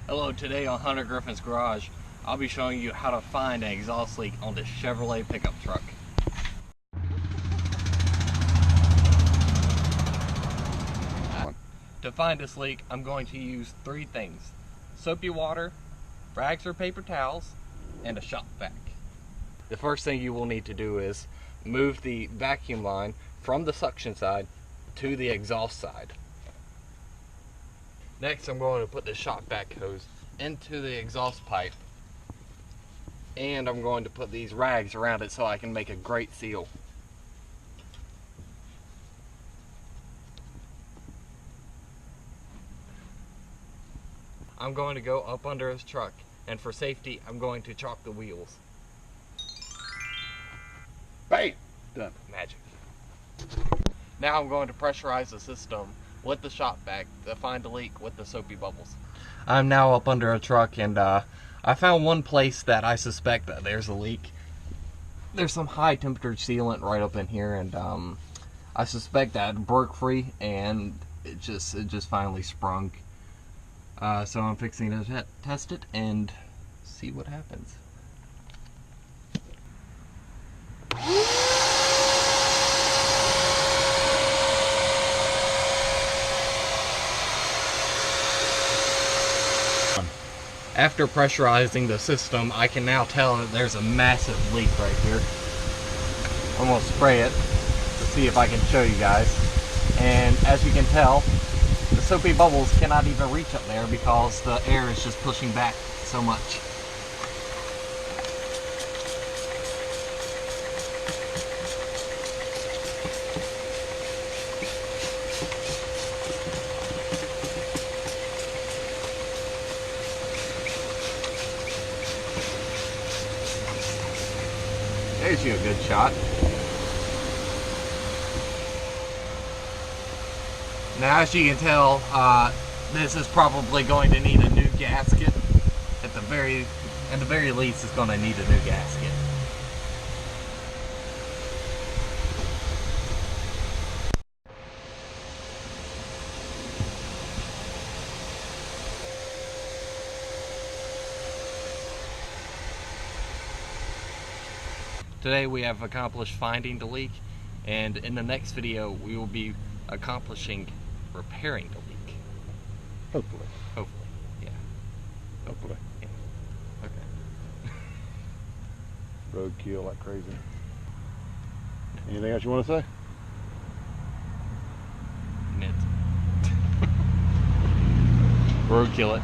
Hello, today on Hunter Griffin's Garage, I'll be showing you how to find an exhaust leak on this Chevrolet pickup truck. To find this leak, I'm going to use three things: soapy water, rags or paper towels, and a shop vac. The first thing you will need to do is move the vacuum line from the suction side to the exhaust side. Next, I'm going to put the shop vac hose into the exhaust pipe, and I'm going to put these rags around it so I can make a great seal. I'm going to go up under his truck, and for safety, I'm going to chalk the wheels. Bam! Done. Magic. Now I'm going to pressurize the system with the shop vac to find the leak with the soapy bubbles. I'm now up under a truck, and I found one place that I suspect that there's a leak. There's some high temperature sealant right up in here, and I suspect that it broke free and it just finally sprung. So I'm fixing to test it and see what happens. After pressurizing the system, I can now tell that there's a massive leak right here. I'm going to spray it to see if I can show you guys. And as you can tell, the soapy bubbles cannot even reach up there because the air is just pushing back so much. There's you a good shot. Now, as you can tell, this is probably going to need a new gasket. At the very least, it's going to need a new gasket. Today we have accomplished finding the leak, and in the next video we will be accomplishing repairing the leak. Hopefully. Hopefully, yeah. Hopefully. Yeah. Okay. Roadkill like crazy. Anything else you want to say? Roadkill it.